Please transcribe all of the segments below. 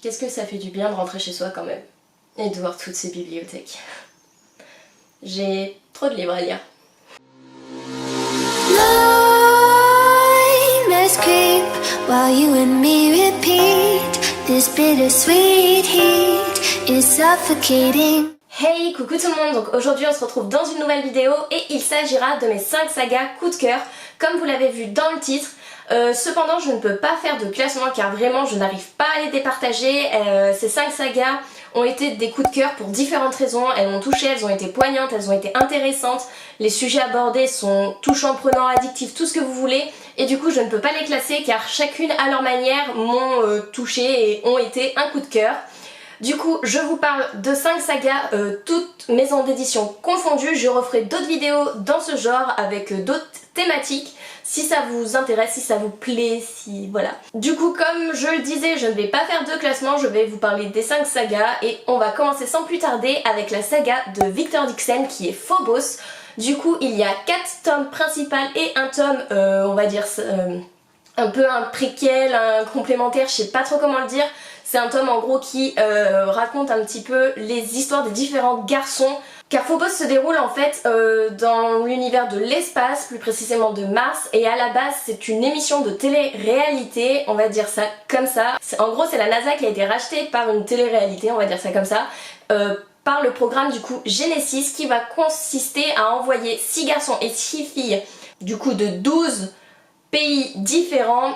Qu'est-ce que ça fait du bien de rentrer chez soi quand même et de voir toutes ces bibliothèques. J'ai trop de livres à lire. While you and me repeat, this bittersweet heat is suffocating. Hey, coucou tout le monde, donc aujourd'hui on se retrouve dans une nouvelle vidéo et il s'agira de mes 5 sagas coup de cœur, comme vous l'avez vu dans le titre. Cependant je ne peux pas faire de classement car vraiment je n'arrive pas à les départager. Ces 5 sagas ont été des coups de cœur pour différentes raisons, elles m'ont touchée, elles ont été poignantes, elles ont été intéressantes, les sujets abordés sont touchants, prenants, addictifs, tout ce que vous voulez, et du coup je ne peux pas les classer car chacune à leur manière m'ont touchée et ont été un coup de cœur. Du coup je vous parle de 5 sagas, toutes maisons d'édition confondues. Je referai d'autres vidéos dans ce genre avec d'autres thématiques si ça vous intéresse, si ça vous plaît, si voilà. Du coup comme je le disais, je ne vais pas faire de classement, je vais vous parler des 5 sagas et on va commencer sans plus tarder avec la saga de Victor Dixon qui est Phobos. Du coup il y a 4 tomes principaux et un tome on va dire un peu un préquel, un complémentaire, je sais pas trop comment le dire. C'est un tome en gros qui raconte un petit peu les histoires des différents garçons. Car Phobos se déroule en fait dans l'univers de l'espace, plus précisément de Mars, et à la base c'est une émission de télé-réalité, on va dire ça comme ça. En gros c'est la NASA qui a été rachetée par une télé-réalité, on va dire ça comme ça, par le programme du coup Genesis, qui va consister à envoyer 6 garçons et 6 filles du coup de 12 pays différents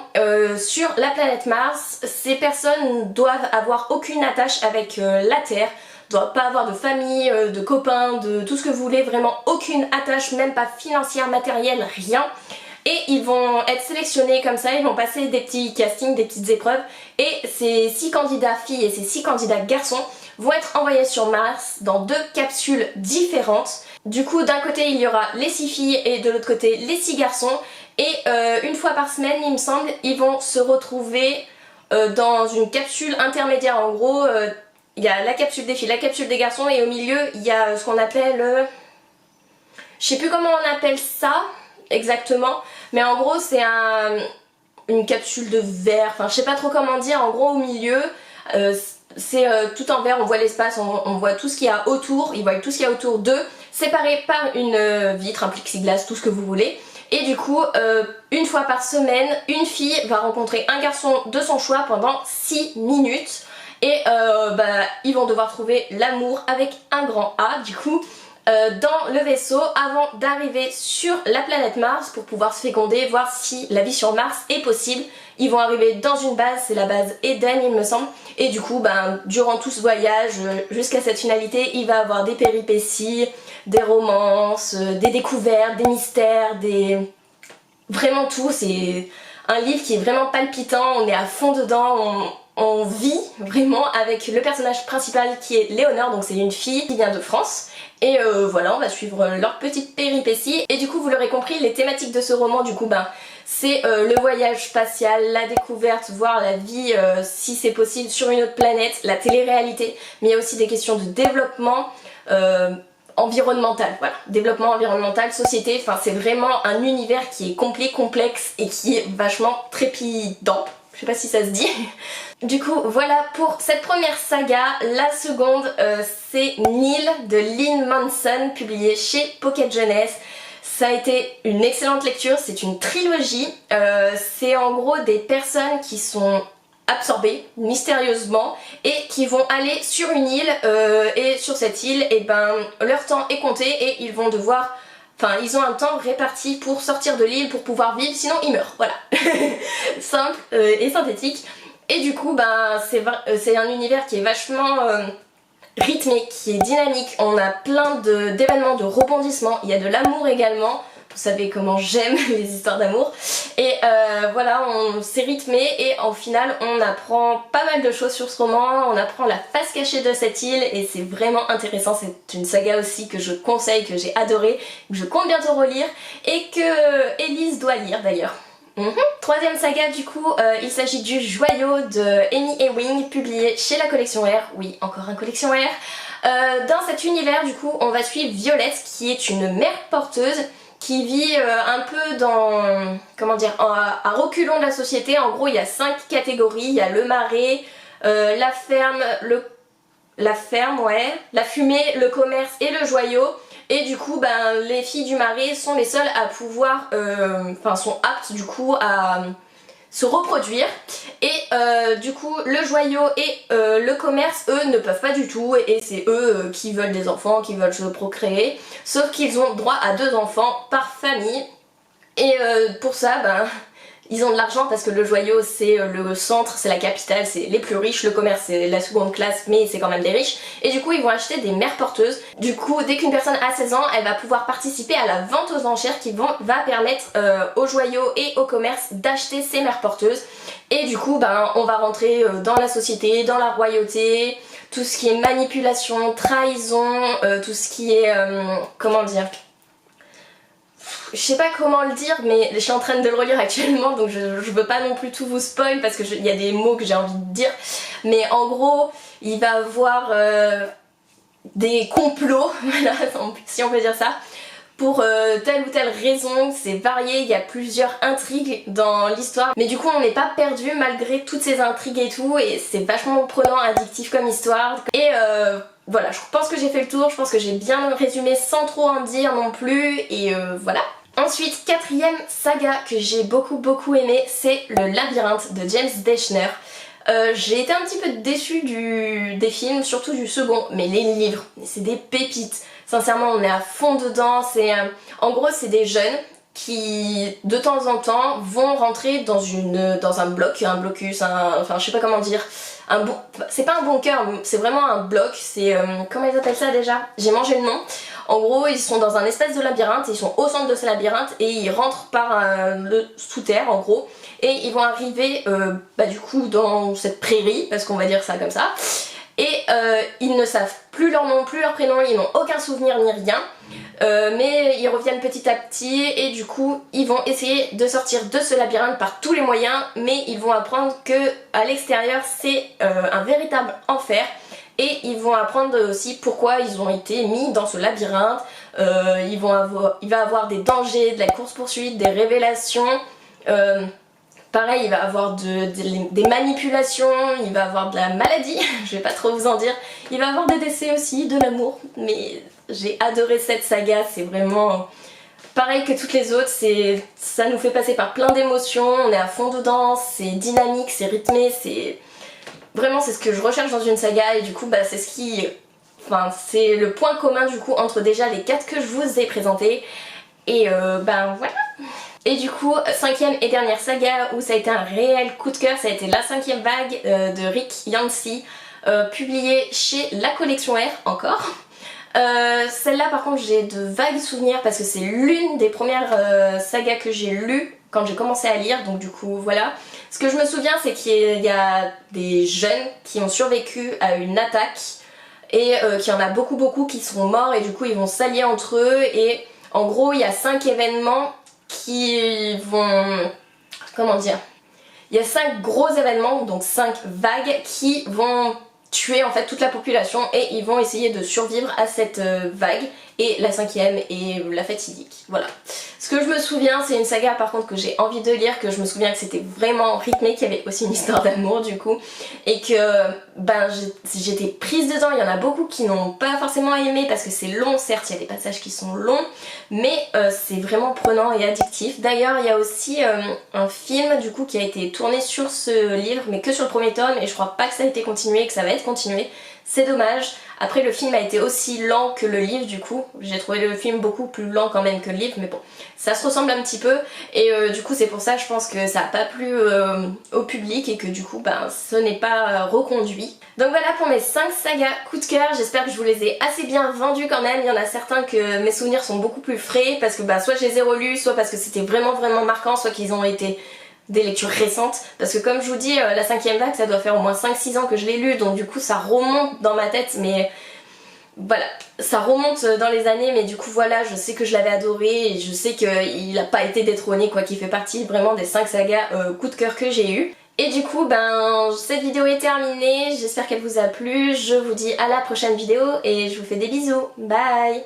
sur la planète Mars. Ces personnes doivent avoir aucune attache avec la Terre, doivent pas avoir de famille, de copains, de tout ce que vous voulez, vraiment aucune attache, même pas financière, matérielle, rien. Et ils vont être sélectionnés comme ça, ils vont passer des petits castings, des petites épreuves, et ces 6 candidats filles et ces 6 candidats garçons vont être envoyés sur Mars dans 2 capsules différentes. Du coup d'un côté il y aura les 6 filles et de l'autre côté les 6 garçons. Et une fois par semaine, il me semble, ils vont se retrouver dans une capsule intermédiaire. En gros, il y a la capsule des filles, la capsule des garçons, et au milieu, il y a ce qu'on appelle... je sais plus comment on appelle ça exactement, mais en gros, c'est une capsule de verre, enfin je sais pas trop comment dire. En gros, au milieu, c'est tout en vert, on voit l'espace, on voit tout ce qu'il y a autour, ils voient tout ce qu'il y a autour d'eux, séparés par une vitre, un plexiglas, tout ce que vous voulez. Et du coup, une fois par semaine, une fille va rencontrer un garçon de son choix pendant 6 minutes. Et ils vont devoir trouver l'amour avec un grand A, du coup, dans le vaisseau avant d'arriver sur la planète Mars pour pouvoir se féconder, voir si la vie sur Mars est possible. Ils vont arriver dans une base, c'est la base Eden il me semble, et du coup durant tout ce voyage jusqu'à cette finalité il va avoir des péripéties, des romances, des découvertes, des mystères, vraiment tout. C'est un livre qui est vraiment palpitant, on est à fond dedans, on vit vraiment avec le personnage principal qui est Léonore, donc c'est une fille qui vient de France. Et voilà, on va suivre leur petite péripétie. Et du coup vous l'aurez compris, les thématiques de ce roman du coup c'est le voyage spatial, la découverte, voir la vie si c'est possible sur une autre planète, la télé-réalité, mais il y a aussi des questions de développement environnemental, voilà, développement environnemental, société, enfin c'est vraiment un univers qui est complet, complexe et qui est vachement trépidant. Je sais pas si ça se dit. Du coup voilà pour cette première saga. La seconde c'est Nil de Lynn Manson, publié chez Pocket Jeunesse. Ça a été une excellente lecture, c'est une trilogie. C'est en gros des personnes qui sont absorbés mystérieusement et qui vont aller sur une île et sur cette île leur temps est compté et ils vont devoir, enfin ils ont un temps réparti pour sortir de l'île pour pouvoir vivre, sinon ils meurent, voilà. Simple et synthétique. Et du coup c'est un univers qui est vachement rythmé, qui est dynamique, on a plein d'événements, de rebondissements, il y a de l'amour également. Vous savez comment j'aime les histoires d'amour. Et voilà, c'est rythmé et au final on apprend pas mal de choses sur ce roman, on apprend la face cachée de cette île et c'est vraiment intéressant. C'est une saga aussi que je conseille, que j'ai adoré, que je compte bientôt relire et que Elise doit lire d'ailleurs. Troisième saga du coup, il s'agit du Joyau de Amy Ewing, publié chez la collection R. Oui, encore un collection R. Dans cet univers du coup on va suivre Violette qui est une mère porteuse qui vit un peu dans, comment dire, à reculons de la société. En gros il y a 5 catégories, il y a le marais, la ferme, la fumée, le commerce et le joyau. Et du coup ben, les filles du marais sont les seules à pouvoir, sont aptes du coup à se reproduire. Et du coup le joyau et le commerce, eux, ne peuvent pas du tout. Et c'est eux qui veulent des enfants, qui veulent se procréer. Sauf qu'ils ont droit à 2 enfants par famille. Et pour ça, ben, ils ont de l'argent parce que le joyau c'est le centre, c'est la capitale, c'est les plus riches, le commerce c'est la seconde classe mais c'est quand même des riches. Et du coup ils vont acheter des mères porteuses. Du coup dès qu'une personne a 16 ans, elle va pouvoir participer à la vente aux enchères qui va permettre au joyau et au commerce d'acheter ces mères porteuses. Et du coup ben, on va rentrer dans la société, dans la royauté, tout ce qui est manipulation, trahison, tout ce qui est, comment dire... Je sais pas comment le dire, mais je suis en train de le relire actuellement, donc je veux pas non plus tout vous spoil parce qu'il y a des mots que j'ai envie de dire. Mais en gros, il va avoir des complots, voilà, si on peut dire ça, pour telle ou telle raison. C'est varié, il y a plusieurs intrigues dans l'histoire. Mais du coup on n'est pas perdu malgré toutes ces intrigues et tout, et c'est vachement prenant, addictif comme histoire. Et voilà, je pense que j'ai fait le tour, je pense que j'ai bien résumé sans trop en dire non plus, et voilà. Ensuite, 4e saga que j'ai beaucoup aimé, c'est Le Labyrinthe de James Dashner. J'ai été un petit peu déçue des films, surtout du second, mais les livres, c'est des pépites. Sincèrement, on est à fond dedans. En gros, c'est des jeunes qui, de temps en temps, vont rentrer dans un bloc, un blocus, enfin je sais pas comment dire, c'est pas un bunker, c'est vraiment un bloc, c'est, comment ils appellent ça déjà? J'ai mangé le nom. En gros, ils sont dans un espèce de labyrinthe, ils sont au centre de ce labyrinthe et ils rentrent par le sous-terre en gros. Et ils vont arriver du coup dans cette prairie, parce qu'on va dire ça comme ça. Et ils ne savent plus leur nom, plus leur prénom, ils n'ont aucun souvenir ni rien. Mais ils reviennent petit à petit et du coup ils vont essayer de sortir de ce labyrinthe par tous les moyens. Mais ils vont apprendre que à l'extérieur c'est un véritable enfer. Et ils vont apprendre aussi pourquoi ils ont été mis dans ce labyrinthe. Il va avoir des dangers, de la course-poursuite, des révélations. Pareil, il va avoir des manipulations, il va avoir de la maladie, je vais pas trop vous en dire. Il va avoir des décès aussi, de l'amour. Mais j'ai adoré cette saga, c'est vraiment... Pareil que toutes les autres, ça nous fait passer par plein d'émotions, on est à fond dedans, c'est dynamique, c'est rythmé, c'est... Vraiment c'est ce que je recherche dans une saga et du coup bah, c'est ce qui... Enfin c'est le point commun du coup entre déjà les 4 que je vous ai présentés. Et ben voilà. Et du coup 5e et dernière saga où ça a été un réel coup de cœur, ça a été La 5e vague de Rick Yancey, publiée chez La Collection R encore. Celle-là par contre j'ai de vagues souvenirs parce que c'est l'une des premières sagas que j'ai lues quand j'ai commencé à lire, donc du coup voilà. Ce que je me souviens c'est qu'il y a des jeunes qui ont survécu à une attaque et qu'il y en a beaucoup qui sont morts et du coup ils vont s'allier entre eux et en gros il y a 5 événements qui vont... Comment dire? Il y a 5 gros événements, donc 5 vagues qui vont tuer en fait toute la population et ils vont essayer de survivre à cette vague. Et la 5e est la fatidique, voilà. Ce que je me souviens, c'est une saga par contre que j'ai envie de lire, que je me souviens que c'était vraiment rythmé, qu'il y avait aussi une histoire d'amour du coup. Et que ben j'étais prise dedans, il y en a beaucoup qui n'ont pas forcément aimé parce que c'est long, certes il y a des passages qui sont longs, mais c'est vraiment prenant et addictif. D'ailleurs il y a aussi un film du coup qui a été tourné sur ce livre, mais que sur le premier tome, et je crois pas que ça a été continué, que ça va être continué. C'est dommage. Après le film a été aussi lent que le livre du coup. J'ai trouvé le film beaucoup plus lent quand même que le livre, mais bon, ça se ressemble un petit peu. Et du coup c'est pour ça je pense que ça n'a pas plu au public et que du coup ben, ce n'est pas reconduit. Donc voilà pour mes 5 sagas coup de cœur. J'espère que je vous les ai assez bien vendus quand même. Il y en a certains que mes souvenirs sont beaucoup plus frais parce que bah, soit je les ai relus, soit parce que c'était vraiment marquant, soit qu'ils ont été... des lectures récentes, parce que comme je vous dis la 5e vague ça doit faire au moins 5-6 ans que je l'ai lu, donc du coup ça remonte dans ma tête, mais voilà, ça remonte dans les années, mais du coup voilà, je sais que je l'avais adoré et je sais qu'il n'a pas été détrôné quoi, qu'il fait partie vraiment des 5 sagas coup de cœur que j'ai eu. Et du coup ben cette vidéo est terminée, j'espère qu'elle vous a plu, je vous dis à la prochaine vidéo et je vous fais des bisous, bye.